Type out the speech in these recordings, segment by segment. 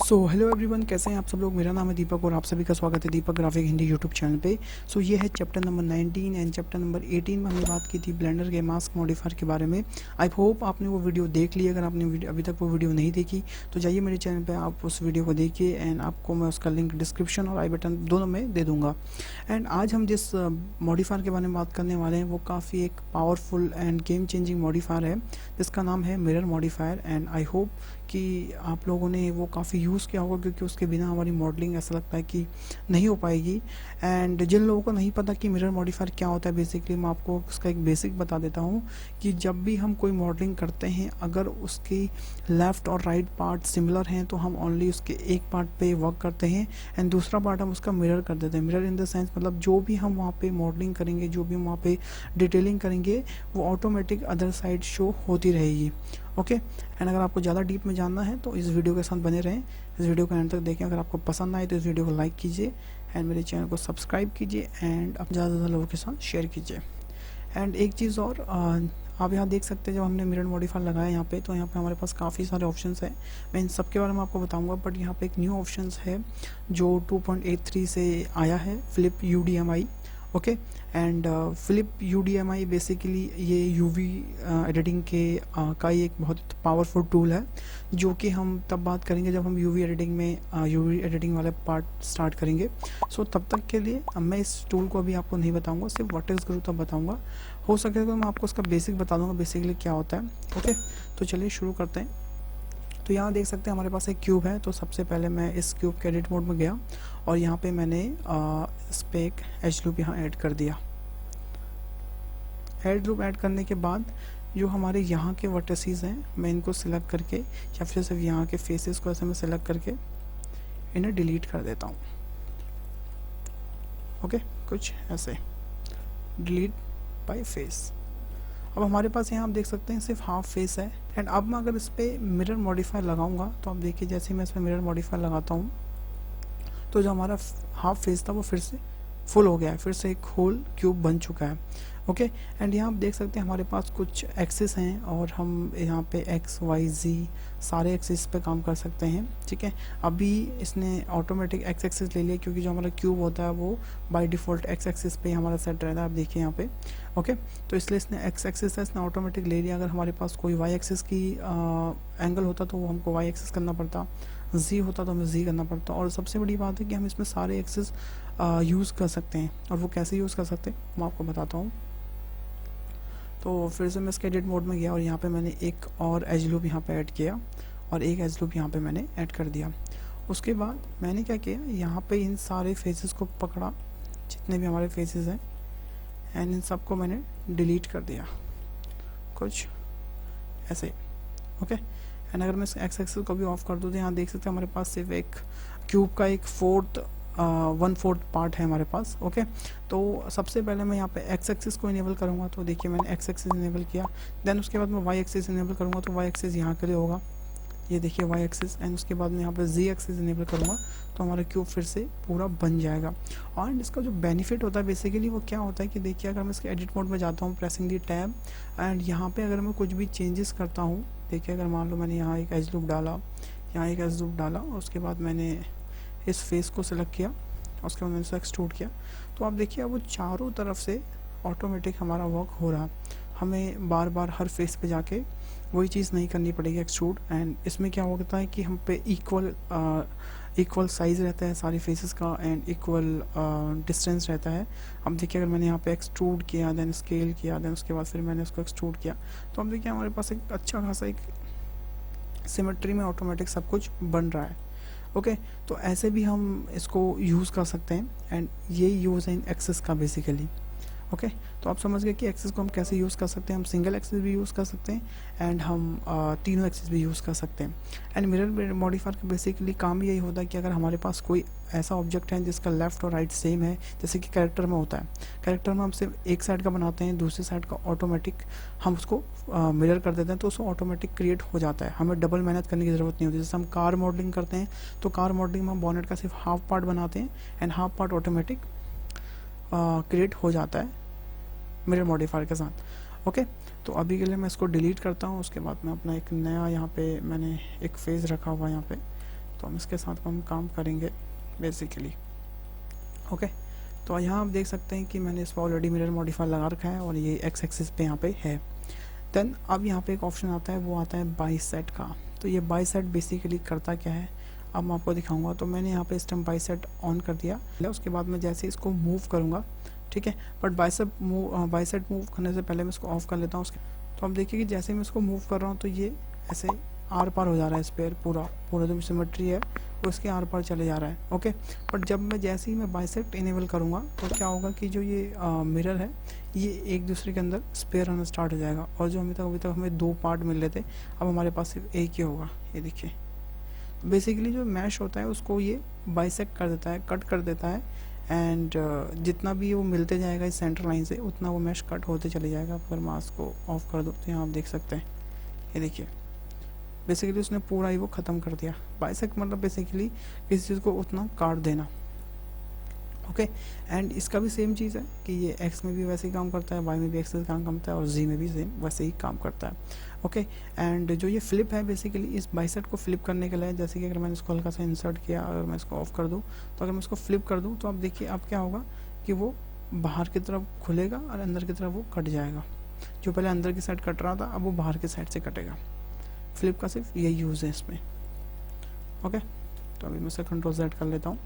So hello everyone, कैसे हैं आप सब लोग। मेरा नाम है दीपक और आप सभी का स्वागत है दीपक ग्राफिक हिंदी यूट्यूब चैनल पे। सो ये है chapter number 19 and chapter number 18 में हमने बात की थी ब्लेंडर के मास्क मॉडिफायर के बारे में। आई होप आपने वो वीडियो देख ली। अगर आपने अभी तक वो वीडियो नहीं देखी तो जाइए मेरे चैनल पर, आप उस वीडियो को देखिए एंड आपको मैं उसका लिंक डिस्क्रिप्शन और आई बटन दोनों में दे दूँगा। एंड आज हम जिस मॉडिफायर के बारे में बात करने वाले हैं वो काफ़ी एक powerful end game changing modifier है जिसका नाम है mirror modifier. And I hope कि आप लोगों ने वो काफ़ी यूज़ किया होगा, क्योंकि उसके बिना हमारी मॉडलिंग ऐसा लगता है कि नहीं हो पाएगी। एंड जिन लोगों को नहीं पता कि मिरर मॉडिफायर क्या होता है, बेसिकली मैं आपको उसका एक बेसिक बता देता हूँ कि जब भी हम कोई मॉडलिंग करते हैं, अगर उसकी लेफ़्ट और राइट पार्ट सिमिलर हैं तो हम ओनली उसके एक पार्ट पे वर्क करते हैं एंड दूसरा पार्ट हम उसका मिरर कर देते हैं। मिरर इन द सेंस मतलब जो भी हम वहाँ पे मॉडलिंग करेंगे, जो भी हम वहाँ पे डिटेलिंग करेंगे, वो ऑटोमेटिक अदर साइड शो होती रहेगी। ओके। एंड अगर आपको ज़्यादा डीप में जानना है तो इस वीडियो के साथ बने रहें, इस वीडियो को एंड तक देखें। अगर आपको पसंद आए तो इस वीडियो को लाइक कीजिए एंड मेरे चैनल को सब्सक्राइब कीजिए एंड आप ज़्यादा से ज़्यादा लोगों के साथ शेयर कीजिए। एंड एक चीज़ और, आप यहाँ देख सकते हैं जब हमने मिरर मॉडिफायर लगाया यहाँ पे, तो यहाँ पे हमारे पास काफ़ी सारे ऑप्शंस हैं। मैं इन सब के बारे में आपको बताऊंगा, बट यहाँ पे एक न्यू ऑप्शंस है जो 2.83 से आया है, flip UDMI। Okay. And flip UDMI basically ये UV एडिटिंग के का ही एक बहुत पावरफुल टूल है, जो कि हम तब बात करेंगे जब हम UV एडिटिंग में UV एडिटिंग वाले पार्ट स्टार्ट करेंगे। सो तब तक के लिए अब मैं इस टूल को अभी आपको नहीं बताऊंगा, सिर्फ व्हाट इज़ ग्रू तब बताऊंगा। हो सके तो मैं आपको उसका बेसिक बता दूंगा बेसिकली क्या होता है। ओके, तो चलिए शुरू करते हैं। तो यहाँ देख सकते हैं हमारे पास एक क्यूब है। तो सबसे पहले मैं इस क्यूब के एडिट मोड में गया और यहाँ पे मैंने इस पर एक एज लूप यहाँ ऐड कर दिया। एड लूप ऐड करने के बाद जो हमारे यहाँ के वर्टिसेस हैं, मैं इनको सिलेक्ट करके या फिर सिर्फ यहाँ के फेसेस को ऐसे मैं सिलेक्ट करके इन्हें डिलीट कर देता हूँ। ओके, कुछ ऐसे डिलीट बाय फेस। अब हमारे पास यहाँ आप देख सकते हैं सिर्फ हाफ फेस है। एंड अब मैं अगर इस पर मिरर मॉडिफायर लगाऊंगा तो आप देखिए, जैसे मैं इस पर मिरर मॉडिफायर लगाता हूँ तो जो हमारा हाफ फेस था वो फिर से फुल हो गया है, फिर से एक होल क्यूब बन चुका है। ओके। एंड यहाँ आप देख सकते हैं हमारे पास कुछ एक्सिस हैं और हम यहाँ पे XYZ सारे एक्सिस पे काम कर सकते हैं। ठीक है, अभी इसने ऑटोमेटिक X एक्सिस ले लिया, क्योंकि जो हमारा क्यूब होता है वो बाय डिफ़ॉल्ट X एक्सिस पे हमारा सेट रहता है। आप देखिए यहाँ पे। ओके, तो इसलिए इसने X एक्सिस है, इसने ऑटोमेटिक ले लिया। अगर हमारे पास कोई Y एक्सिस की एंगल होता तो वो हमको Y एक्सिस करना पड़ता, Z होता तो हमें Z करना पड़ता। और सबसे बड़ी बात है कि हम इसमें सारे एक्सिस यूज़ कर सकते हैं। और वो कैसे यूज़ कर सकते हैं मैं आपको बताता हूँ। तो फिर से मैं इसके एडिट मोड में गया और यहाँ पे मैंने एक और एज लूप यहाँ पे ऐड किया और एक एज लूप यहाँ पे मैंने ऐड कर दिया। उसके बाद मैंने क्या किया, यहाँ पे इन सारे फेसेस को पकड़ा, जितने भी हमारे फेसेस हैं, एंड इन सबको मैंने डिलीट कर दिया कुछ ऐसे। ओके। एंड अगर मैं इस एक्स एक्सिस को भी ऑफ कर दूँ तो यहाँ देख सकते हैं हमारे पास सिर्फ एक क्यूब का एक 1/4 पार्ट है हमारे पास। ओके, तो सबसे पहले मैं यहाँ पे एक्स एक्सिस को इनेबल करूँगा। तो देखिए मैंने एक्स एक्सिस इनेबल किया। देन उसके बाद मैं वाई एक्सिस इनेबल करूँगा तो वाई एक्सिस यहाँ के लिए होगा, ये देखिए वाई एक्सिस। एंड उसके बाद मैं यहाँ पे जी एक्सिस इनेबल करूँगा तो हमारा क्यूब फिर से पूरा बन जाएगा। और इसका जो बेनिफिट होता है बेसिकली वो क्या होता है कि देखिए, अगर मैं इसके एडिट मोड में जाता हूँ, प्रेसिंग दी टैब, एंड यहाँ पे अगर मैं कुछ भी चेंजेस करता हूँ, देखिए अगर मान लो मैंने यहाँ एक एज लूप डाला, यहाँ एक एज लूप डाला और उसके बाद मैंने इस फेस को सिलेक्ट किया, उसके बाद मैंने इसे एक्सट्रूड किया, तो आप देखिए अब वो चारों तरफ से ऑटोमेटिक हमारा वर्क हो रहा। हमें बार बार हर फेस पे जाके वही चीज़ नहीं करनी पड़ेगी एक्सट्रूड। एंड इसमें क्या होता है कि हम पे इक्वल साइज़ रहता है सारी फेसेस का एंड इक्वल डिस्टेंस रहता है। अब देखिए अगर मैंने यहाँ पे एक्सट्रूड किया, देन स्केल किया, देन उसके बाद फिर मैंने उसको एक्सट्रूड किया, तो अब देखिए हमारे पास एक अच्छा खासा एक सिमेट्री में ऑटोमेटिक सब कुछ बन रहा है। ओके, तो ऐसे भी हम इसको यूज़ कर सकते हैं एंड ये यूज़ है इन एक्सेस का बेसिकली। ओके, तो आप समझ गए कि एक्सेस को हम कैसे यूज़ कर सकते हैं। हम सिंगल एक्सेस भी यूज़ कर सकते हैं एंड हम तीनों एक्सेस भी यूज़ कर सकते हैं। एंड मिरर मॉडिफायर का बेसिकली काम यही होता है कि अगर हमारे पास कोई ऐसा ऑब्जेक्ट है जिसका लेफ़्ट और राइट सेम है, जैसे कि कैरेक्टर में होता है, कैरेक्टर में हम सिर्फ एक साइड का बनाते हैं, दूसरी साइड का ऑटोमेटिक हम उसको मिरर कर देते हैं तो उसको ऑटोमेटिक क्रिएट हो जाता है। हमें डबल मेहनत करने की ज़रूरत नहीं होती। जैसे हम कार मॉडलिंग करते हैं तो कार मॉडलिंग में हम बॉनेट का सिर्फ हाफ पार्ट बनाते हैं and half part automatic create हो जाता है मिरर मॉडिफायर के साथ। ओके, तो अभी के लिए मैं इसको डिलीट करता हूँ। उसके बाद मैं अपना एक नया यहाँ पे मैंने एक फेस रखा हुआ यहाँ पे, तो हम इसके साथ हम काम करेंगे बेसिकली। ओके, तो यहाँ आप देख सकते हैं कि मैंने इस पर ऑलरेडी मिरर मॉडिफायर लगा रखा है और ये एक्स एक्सिस पे यहाँ पे है। देन अब यहाँ पे एक ऑप्शन आता है, वो आता है बाइसेट का। तो ये बाइसेट बेसिकली करता क्या है अब मैं आपको दिखाऊंगा। तो मैंने यहाँ पे इस टाइम बाइसेट ऑन कर दिया, उसके बाद मैं जैसे इसको मूव करूँगा, ठीक है, बट बाइसेट मूव करने से पहले मैं इसको ऑफ कर लेता हूँ। तो आप देखिए कि जैसे मैं इसको मूव कर रहा हूँ तो ये ऐसे आर पार हो जा रहा है, स्पेयर पूरा जो सिमेट्री है वो इसके आर पार चले जा रहा है। ओके, बट जब मैं जैसे ही मैं बाइसेक्ट इनेबल करूँगा तो क्या होगा कि जो ये मिरर है ये एक दूसरे के अंदर स्पेयर होना स्टार्ट हो जाएगा, और जो अभी तक हमें 2 पार्ट मिल रहे थे अब हमारे पास सिर्फ एक ही होगा। ये देखिए, बेसिकली जो मैश होता है उसको ये बाइसेक्ट कर देता है, कट कर देता है, एंड जितना भी वो मिलते जाएगा इस सेंटर लाइन से उतना वो मैश कट होते चले जाएगा। अगर मास्क को ऑफ कर दो तो यहाँ आप देख सकते हैं, ये देखिए बेसिकली उसने पूरा ही वो ख़त्म कर दिया। बाइसेक्ट मतलब बेसिकली किसी चीज़ को उतना काट देना। ओके, एंड इसका भी सेम चीज़ है कि ये एक्स में भी वैसे ही काम करता है, वाई में भी एक्स काम करता है, और जी में भी सेम वैसे ही काम करता है। ओके, एंड जो ये फ्लिप है बेसिकली इस बाइसेक्ट को फ्लिप करने के लिए, जैसे कि अगर मैंने इसको हल्का सा इंसर्ट किया, अगर मैं इसको ऑफ कर दूँ तो अगर मैं इसको फ्लिप कर दूँ तो आप देखिए अब क्या होगा कि वो बाहर की तरफ खुलेगा और अंदर की तरफ वो कट जाएगा। जो पहले अंदर की साइड कट रहा था अब वो बाहर की साइड से कटेगा। फ्लिप का सिर्फ यही यूज़ है इसमें। ओके, तो अभी मैं इसे कंट्रोल Z कर लेता हूँ।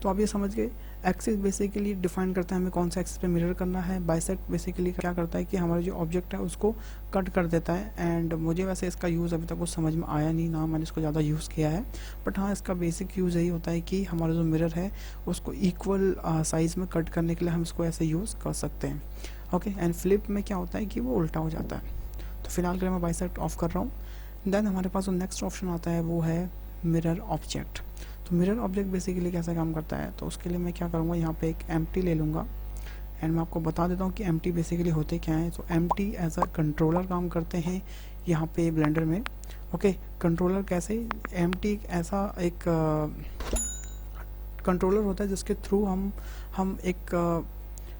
तो आप ये समझ गए, एक्सिस बेसिकली डिफाइन करता है हमें कौन सा एक्सिस पे मिरर करना है। बाइसेक्ट बेसिकली क्या करता है कि हमारा जो ऑब्जेक्ट है उसको कट कर देता है। एंड मुझे वैसे इसका यूज़ अभी तक कुछ समझ में आया नहीं, ना मैंने इसको ज़्यादा यूज़ किया है, बट हाँ इसका बेसिक यूज़ यही होता है कि हमारा जो मिरर है उसको इक्वल साइज़ में कट करने के लिए हम इसको ऐसे यूज़ कर सकते हैं। ओके, एंड फ्लिप में क्या होता है कि वो उल्टा हो जाता है। तो फिलहाल के लिए मैं बाइसेक्ट ऑफ कर रहा हूँ। देन हमारे पास जो नेक्स्ट ऑप्शन आता है वो है मिरर ऑब्जेक्ट। तो मिरर ऑब्जेक्ट बेसिकली कैसे काम करता है, तो उसके लिए मैं क्या करूँगा, यहाँ पे एक एम्प्टी ले लूँगा, एंड मैं आपको बता देता हूँ कि एम्प्टी बेसिकली होते क्या हैं। तो एम्प्टी एज अ कंट्रोलर काम करते हैं यहाँ पे ब्लेंडर में। ओके, कंट्रोलर कैसे, एम्प्टी ऐसा एक कंट्रोलर होता है जिसके थ्रू हम एक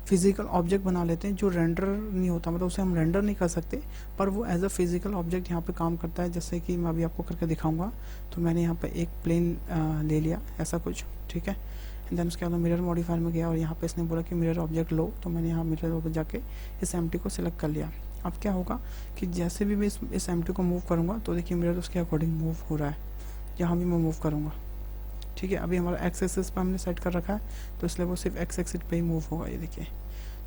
फिजिकल ऑब्जेक्ट बना लेते हैं जो रेंडर नहीं होता, मतलब उसे हम रेंडर नहीं कर सकते, पर वो एज अ फिजिकल ऑब्जेक्ट यहाँ पे काम करता है। जैसे कि मैं अभी आपको करके दिखाऊंगा। तो मैंने यहाँ पे एक प्लेन ले लिया ऐसा कुछ, ठीक है, एंड देन उसके बाद मिरर मॉडिफायर में गया और यहाँ पे इसने बोला कि मिरर ऑब्जेक्ट लो, तो मैंने यहाँ मिरर पर जाके इस एम्प्टी को सिलेक्ट कर लिया। अब क्या होगा कि जैसे भी मैं इस एम्प्टी को मूव करूँगा तो देखिए मिरर उसके अकॉर्डिंग मूव हो रहा है, यहाँ भी मैं मूव करूँगा, ठीक है। अभी हमारा एक्स एक्सिस पर हमने सेट कर रखा है तो इसलिए वो सिर्फ एक्स एक्सिस पे ही मूव होगा। ये देखिए,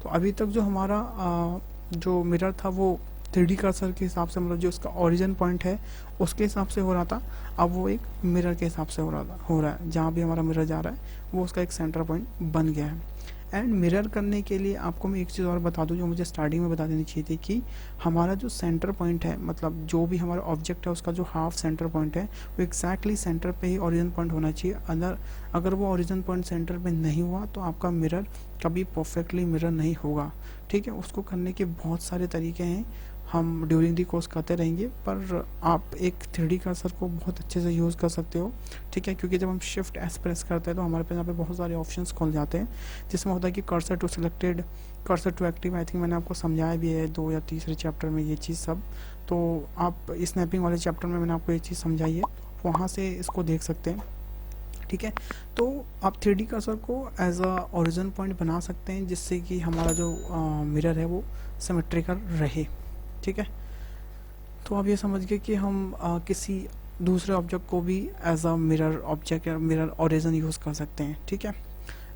तो अभी तक जो हमारा जो मिरर था वो 3D कर्सर के हिसाब से, मतलब जो उसका ओरिजिन पॉइंट है उसके हिसाब से हो रहा था, अब वो एक मिरर के हिसाब से हो रहा है। जहाँ भी हमारा मिरर जा रहा है वो उसका एक सेंटर पॉइंट बन गया है। एंड मिरर करने के लिए आपको मैं एक चीज़ और बता दूं जो मुझे स्टार्टिंग में बता देनी चाहिए थी, कि हमारा जो सेंटर पॉइंट है, मतलब जो भी हमारा ऑब्जेक्ट है उसका जो हाफ सेंटर पॉइंट है वो एग्जैक्टली सेंटर पे ही ओरिजिन पॉइंट होना चाहिए। अगर वो ओरिजिन पॉइंट सेंटर पे नहीं हुआ तो आपका मिरर कभी परफेक्टली मिरर नहीं होगा, ठीक है। उसको करने के बहुत सारे तरीके हैं, हम ड्यूरिंग दी कोर्स करते रहेंगे, पर आप एक 3D कर्सर को बहुत अच्छे से यूज़ कर सकते हो, ठीक है, क्योंकि जब हम शिफ्ट एस प्रेस करते हैं तो हमारे पास यहाँ पे बहुत सारे ऑप्शंस खुल जाते हैं, जिसमें होता है कि cursor to selected, cursor to active. I think मैंने आपको समझाया भी है 2 या तीसरे चैप्टर में ये चीज़ सब, तो आप स्नैपिंग वाले चैप्टर में मैंने आपको ये चीज़ समझाई है, वहाँ से इसको देख सकते हैं, ठीक है। तो आप 3D कर्सर को एज अ ओरिजिन पॉइंट बना सकते हैं, जिससे कि हमारा जो मिरर है वो सिमेट्रिकल रहे, ठीक है। तो आप ये समझ गए कि हम किसी दूसरे ऑब्जेक्ट को भी एज अ मिरर ऑब्जेक्ट या मिरर ओरिजिन यूज़ कर सकते हैं, ठीक है।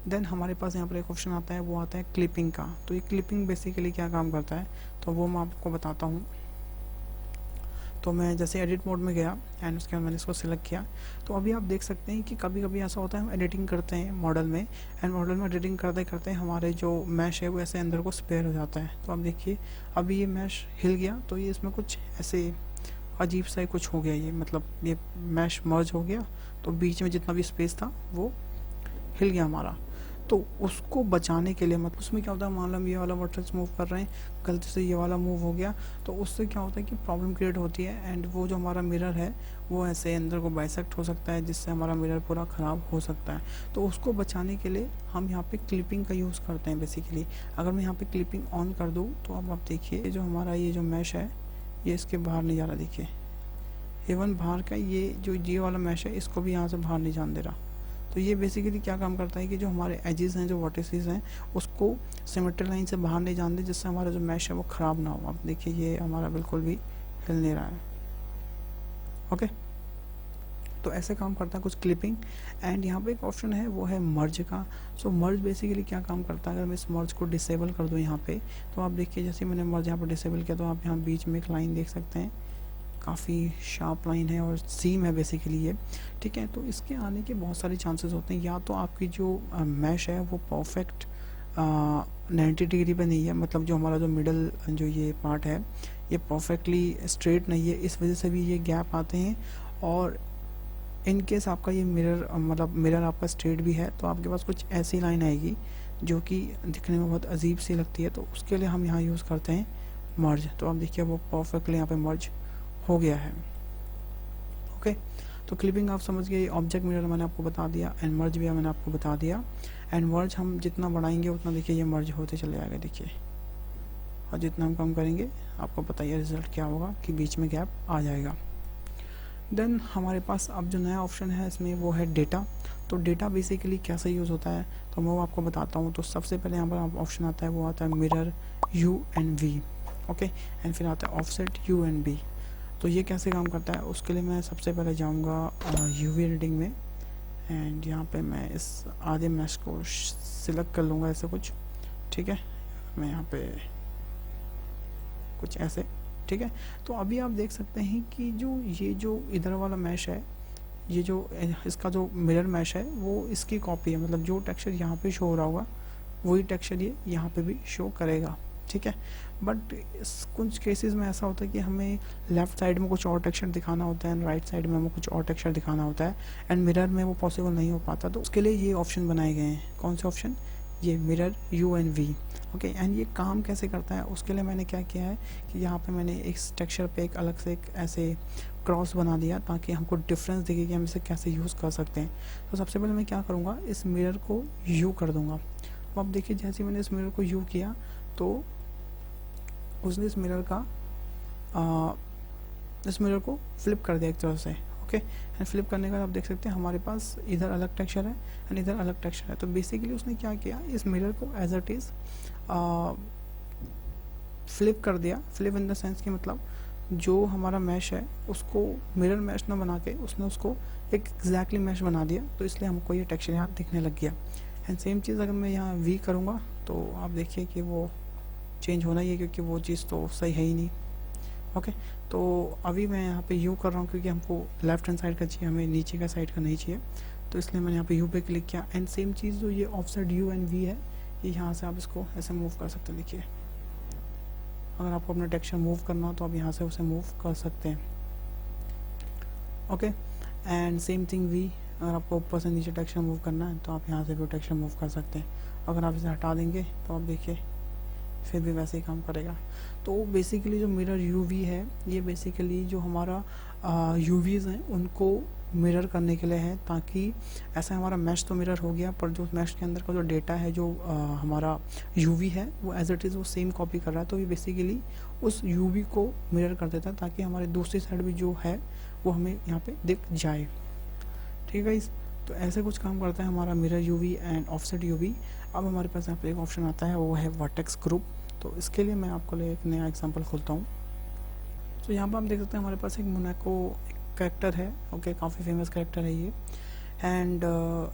देन हमारे पास यहाँ पर एक ऑप्शन आता है, वो आता है क्लिपिंग का। तो ये क्लिपिंग बेसिकली क्या काम करता है तो वो मैं आपको बताता हूँ। तो मैं जैसे एडिट मोड में गया एंड उसके बाद मैंने इसको सिलेक्ट किया, तो अभी आप देख सकते हैं कि कभी कभी ऐसा होता है हम एडिटिंग करते हैं मॉडल में, एंड मॉडल में एडिटिंग करते करते हमारे जो मैश है वो ऐसे अंदर को स्पेयर हो जाता है। तो आप देखिए अभी ये मैश हिल गया, तो ये इसमें कुछ ऐसे अजीब सा ही कुछ हो गया, ये मतलब ये मैश मर्ज हो गया, तो बीच में जितना भी स्पेस था वो हिल गया हमारा। तो उसको बचाने के लिए, मतलब उसमें क्या होता है, मान लो हम ये वाला वर्टेक्स मूव कर रहे हैं, गलती से ये वाला मूव हो गया, तो उससे क्या होता है कि प्रॉब्लम क्रिएट होती है, एंड वो जो हमारा मिरर है वो ऐसे अंदर को बाइसेक्ट हो सकता है, जिससे हमारा मिरर पूरा ख़राब हो सकता है। तो उसको बचाने के लिए हम यहाँ पे क्लिपिंग का यूज़ करते हैं बेसिकली। अगर मैं यहाँ पे क्लिपिंग ऑन कर दूँ तो अब आप देखिए जो हमारा ये जो मैश है ये इसके बाहर नहीं जा रहा, देखिए इवन बाहर का ये वाला मैश है इसको भी यहाँ से बाहर नहीं जान दे रहा। तो ये बेसिकली क्या काम करता है कि जो हमारे एजेस हैं, जो वर्टिसेस हैं, उसको सिमेट्री लाइन से बाहर नहीं जान दे, जिससे हमारा जो मैश है वो ख़राब ना हो। आप देखिए ये हमारा बिल्कुल भी हिल नहीं रहा है। ओके, तो ऐसे काम करता है कुछ क्लिपिंग। एंड यहाँ पे एक ऑप्शन है वो है मर्ज का। सो मर्ज बेसिकली क्या काम करता है, अगर मैं इस मर्ज को डिसेबल कर दूँ यहाँ पे, तो आप देखिए जैसे मैंने मर्ज यहाँ पर डिसेबल किया तो आप यहाँ बीच में एक लाइन देख सकते हैं, काफ़ी शार्प लाइन है और सीम है बेसिकली ये, ठीक है। तो इसके आने के बहुत सारे चांसेस होते हैं, या तो आपकी जो मैश है वो परफेक्ट 90 डिग्री पे नहीं है, मतलब जो हमारा जो मिडल जो ये पार्ट है ये परफेक्टली स्ट्रेट नहीं है, इस वजह से भी ये गैप आते हैं। और इन केस आपका ये मिरर मतलब मिरर आपका स्ट्रेट भी है तो आपके पास कुछ ऐसी लाइन आएगी जो कि दिखने में बहुत अजीब सी लगती है, तो उसके लिए हम यहाँ यूज़ करते हैं मर्ज। तो आप देखिए वो परफेक्टली यहाँ पे मर्ज हो गया है। ओके, तो क्लिपिंग आप समझ गए, ऑब्जेक्ट मिरर मैंने आपको बता दिया, एंड मर्ज भी मैंने आपको बता दिया। एंड मर्ज हम जितना बढ़ाएंगे उतना देखिए ये मर्ज होते चले जाएगा, देखिए, और जितना हम कम करेंगे आपको पता ही है रिजल्ट क्या होगा कि बीच में गैप आ जाएगा। देन हमारे पास अब जो नया ऑप्शन है इसमें वो है डेटा। तो डेटा बेसिकली कैसे यूज़ होता है तो मैं वो आपको बताता हूँ। तो सबसे पहले यहाँ पर ऑप्शन आता है वो आता है mirror U and V, okay, and फिर आता है ऑफसेट यू एंड बी। तो ये कैसे काम करता है उसके लिए मैं सबसे पहले जाऊँगा यूवी रीडिंग में, एंड यहाँ पे मैं इस आधे मैश को सिलेक्ट कर लूँगा ऐसे कुछ, ठीक है, मैं यहाँ पे कुछ ऐसे, ठीक है। तो अभी आप देख सकते हैं कि ये जो इधर वाला मैश है, ये जो इसका जो मिरर मैश है वो इसकी कॉपी है, मतलब जो टेक्सचर यहाँ पे शो हो रहा होगा वही टेक्सचर ये यहाँ पे भी शो करेगा, ठीक है। बट कुछ केसेस में ऐसा होता है कि हमें लेफ़्ट साइड में कुछ और टेक्सचर दिखाना होता है एंड राइट साइड में हमें कुछ और टेक्सचर दिखाना होता है, एंड मिरर में वो पॉसिबल नहीं हो पाता। तो उसके लिए ये ऑप्शन बनाए गए हैं। कौन से ऑप्शन? ये mirror U and V, okay. And ये काम कैसे करता है उसके लिए मैंने क्या किया है कि यहाँ पे मैंने एक टेक्सचर पे एक अलग से एक ऐसे क्रॉस बना दिया ताकि हमको डिफरेंस दिखे कि हम इसे कैसे यूज़ कर सकते हैं। तो सबसे पहले मैं क्या करूँगा, इस मिरर को यू कर दूँगा। तो आप देखिए जैसे मैंने इस मिरर को यू किया तो उसने इस मिरर को फ्लिप कर दिया एक तरह से, ओके। एंड फ्लिप करने के बाद आप देख सकते हैं हमारे पास इधर अलग टेक्सचर है एंड इधर अलग टेक्सचर है। तो बेसिकली उसने क्या किया, इस मिरर को एज इट इज़ फ्लिप कर दिया। फ्लिप इन द सेंस कि मतलब जो हमारा मैश है उसको मिरर मैश ना बना के उसने उसको एक एग्जैक्टली मैश बना दिया, तो इसलिए हमको ये टेक्सचर यहाँ दिखने लग गया। एंड सेम चीज़ अगर मैं यहाँ वी करूँगा तो आप देखिए कि वो चेंज होना ही है क्योंकि वो चीज़ तो सही है ही नहीं, ओके। तो अभी मैं यहाँ पे यू कर रहा हूँ क्योंकि हमको लेफ्ट हैंड साइड का चाहिए, हमें नीचे का साइड का नहीं चाहिए, तो इसलिए मैंने यहाँ पे यू पे क्लिक किया। एंड सेम चीज़ जो ये ऑफसेट यू एंड वी है ये यहाँ से आप इसको ऐसे मूव कर सकते हैं। देखिए अगर आपको अपना टेक्सचर मूव करना हो तो आप यहाँ से उसे मूव कर सकते हैं, okay. And same thing V, अगर आपको ऊपर से नीचे टेक्सचर मूव करना है तो आप यहाँ से भी टेक्सचर मूव कर सकते हैं। अगर आप इसे हटा देंगे तो आप देखिए फिर भी वैसे ही काम करेगा। तो बेसिकली जो मिरर यूवी है ये बेसिकली जो हमारा यूवीज़ हैं उनको मिरर करने के लिए है, ताकि ऐसा हमारा मैश तो मिरर हो गया पर जो मैश के अंदर का जो डेटा है जो हमारा यूवी है वो एज इट इज़ वो सेम कॉपी कर रहा है, तो ये बेसिकली उस यूवी को मिरर कर देता है ताकि हमारे दूसरी साइड भी जो है वो हमें यहाँ पे दिख जाए, ठीक है। तो ऐसे कुछ काम करता है हमारा mirror UV and offset UV. अब हमारे पास यहाँ पे एक ऑप्शन आता है वो है वर्टेक्स ग्रुप। तो इसके लिए मैं आपको लिए एक नया एग्जांपल खोलता हूँ। तो यहाँ पर आप देख सकते हैं हमारे पास एक मोनाको कैरेक्टर है, ओके, काफ़ी फेमस कैरेक्टर है ये। एंड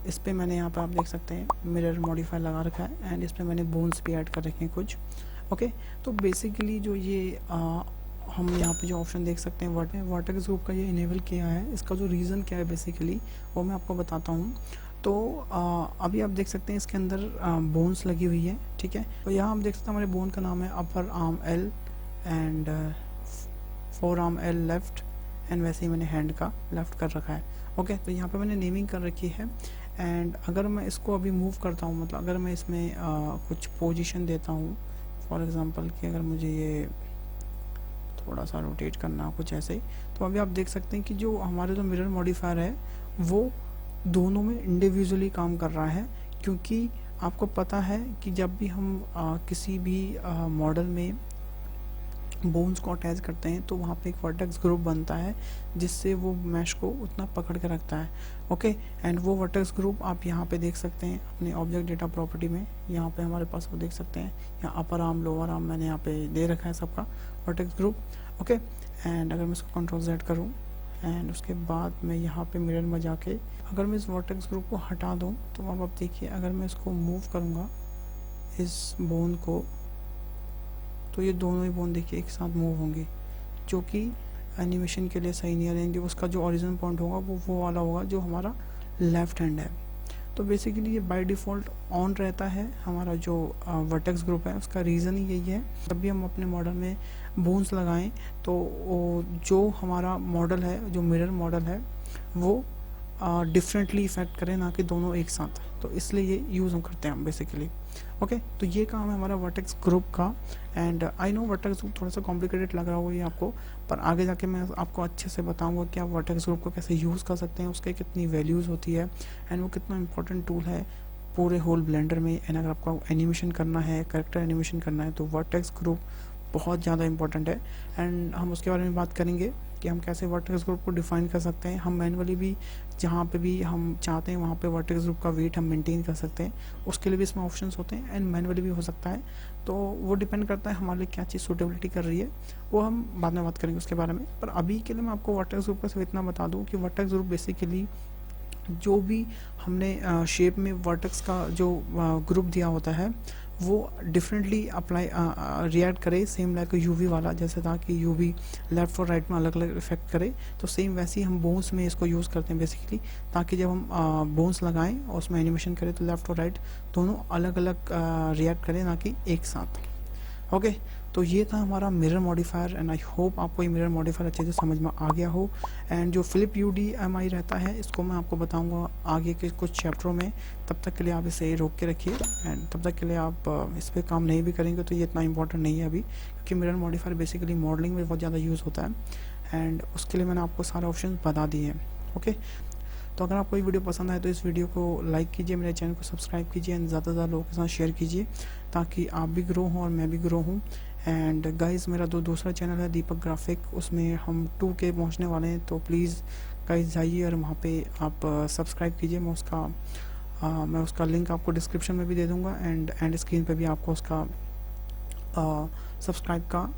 इस पर मैंने यहाँ पर आप देख सकते हैं मिरर मॉडिफाई लगा रखा है एंड इस पर मैंने बोन्स भी ऐड कर रखे हैं कुछ, ओके। तो बेसिकली जो ये हम यहाँ पे जो ऑप्शन देख सकते हैं वर्टेक्स ग्रुप का ये इनेबल किया है, इसका जो रीज़न क्या है बेसिकली वो मैं आपको बताता हूँ। तो अभी आप देख सकते हैं इसके अंदर बोन्स लगी हुई है, ठीक है। तो यहाँ आप देख सकते हैं हमारे बोन का नाम है upper arm L and four arm L left, and वैसे ही मैंने हैंड का लेफ्ट कर रखा है, ओके। तो यहाँ पे मैंने नेमिंग कर रखी है। एंड अगर मैं इसको अभी मूव करता हूँ, मतलब अगर मैं इसमें कुछ पोजीशन देता हूँ, फॉर एग्ज़ाम्पल कि अगर मुझे ये थोड़ा सा रोटेट करना हो कुछ ऐसे, तो अभी आप देख सकते हैं कि जो हमारे जो मिरर मॉडिफायर है वो दोनों में इंडिविजुअली काम कर रहा है, क्योंकि आपको पता है कि जब भी हम किसी भी मॉडल में बोन्स को अटैच करते हैं तो वहाँ पे एक वर्टेक्स ग्रुप बनता है जिससे वो मैश को उतना पकड़ के रखता है। ओके, एंड वो वर्टेक्स ग्रुप आप यहाँ पे देख सकते हैं अपने ऑब्जेक्ट डेटा प्रॉपर्टी में। यहाँ पे हमारे पास वो देख सकते हैं, यहाँ अपर आर्म लोअर आर्म मैंने यहाँ पे दे रखा है सबका वर्टेक्स ग्रुप। ओके, एंड अगर मैं इसको कंट्रोल Z करूँ एंड उसके बाद मैं यहाँ पे मिरर में जाके अगर मैं इस वर्टेक्स ग्रुप को हटा दूँ तो अब आप देखिए, अगर मैं इसको मूव करूँगा इस बोन को, तो ये दोनों ही बोन देखिए एक साथ मूव होंगे, जो कि एनिमेशन के लिए सही नहीं रहेंगे। उसका जो ओरिजिनल पॉइंट होगा वो वाला होगा जो हमारा लेफ्ट हैंड है। तो बेसिकली ये बाय डिफ़ॉल्ट ऑन रहता है हमारा जो वर्टेक्स ग्रुप है। उसका रीज़न ही यही है, जब भी हम अपने मॉडल में बोन्स लगाएं तो जो हमारा मॉडल है, जो मिरर मॉडल है, वो डिफरेंटली इफेक्ट करें, ना कि दोनों एक साथ। तो इसलिए ये यूज़ हम करते हैं हम बेसिकली। ओके, तो ये काम है हमारा वर्टेक्स ग्रुप का। And I know vertex group थोड़ा सा कॉम्प्लिकेटेड लग रहा होगा ये आपको, पर आगे जाके मैं आपको अच्छे से बताऊंगा कि आप वर्टेक्स ग्रुप को कैसे यूज़ कर सकते हैं, उसके कितनी वैल्यूज़ होती है एंड वो कितना इंपॉर्टेंट टूल है पूरे होल ब्लेंडर में। एंड अगर आपको एनिमेशन करना है, कैरेक्टर एनिमेशन करना है, तो वर्टेक्स ग्रुप बहुत ज़्यादा इंपॉर्टेंट है। एंड हम उसके बारे में बात करेंगे कि हम कैसे वर्टेक्स ग्रुप को डिफाइन कर सकते हैं। हम मैनुअली भी जहाँ पे भी हम चाहते हैं वहाँ पे वर्टेक्स ग्रुप का वेट हम मेंटेन कर सकते हैं, उसके लिए भी इसमें ऑप्शंस होते हैं एंड मैनुअली भी हो सकता है। तो वो डिपेंड करता है हमारे लिए क्या चीज़ सूटेबिलिटी कर रही है, वो हम बाद में बात करेंगे उसके बारे में। पर अभी के लिए मैं आपको वर्टेक्स ग्रुप का सिर्फ इतना बता दूँ कि वर्टेक्स ग्रुप बेसिकली जो भी हमने शेप में वर्टेक्स का जो ग्रुप दिया होता है वो डिफरेंटली अप्लाई रिएक्ट करे, सेम लाइक यूवी वाला, जैसे था कि यूवी लेफ्ट और राइट में अलग अलग इफेक्ट करे, तो सेम वैसे ही हम बोन्स में इसको यूज़ करते हैं बेसिकली, ताकि जब हम बोन्स लगाएं और उसमें एनिमेशन करें तो लेफ्ट और राइट दोनों अलग अलग रिएक्ट करें, ना कि एक साथ। ओके, तो ये था हमारा mirror modifier and I hope आपको ये मिरर मॉडिफायर अच्छे से समझ में आ गया हो। एंड जो फ्लिप UDMI रहता है इसको मैं आपको बताऊंगा आगे के कुछ चैप्टरों में। तब तक के लिए आप इसे रोक के रखिए एंड तब तक के लिए आप इस पर काम नहीं भी करेंगे तो ये इतना इंपॉर्टेंट नहीं है अभी, क्योंकि मिरर मॉडिफायर बेसिकली मॉडलिंग में बहुत ज़्यादा यूज़ होता है एंड उसके लिए मैंने आपको सारे ऑप्शन बता दिए हैं। ओके, तो अगर आपको ये वीडियो पसंद आए तो इस वीडियो को लाइक कीजिए, मेरे चैनल को सब्सक्राइब कीजिए एंड ज़्यादा से ज़्यादा लोगों के साथ शेयर कीजिए, ताकि आप भी ग्रो हों और मैं भी ग्रो हूँ। एंड गाइज़ मेरा दूसरा चैनल है दीपक ग्राफिक, उसमें हम 2K पहुँचने वाले हैं, तो प्लीज़ गाइज़ जाइए और वहाँ पे आप सब्सक्राइब कीजिए। मैं उसका लिंक आपको डिस्क्रिप्शन में भी दे दूँगा एंड स्क्रीन पे भी आपको उसका सब्सक्राइब का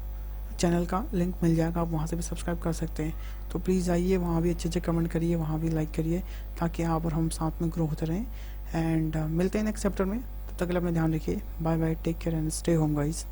चैनल का लिंक मिल जाएगा, आप वहाँ से भी सब्सक्राइब कर सकते हैं। तो प्लीज़ जाइए, वहाँ भी अच्छे कमेंट करिए, वहाँ भी लाइक करिए, ताकि आप और हम साथ में ग्रो होते रहें। एंड मिलते हैं नेक्स्ट चैप्टर में, तब तक के लिए अपना ध्यान रखिए। Bye bye, take care and stay home guys.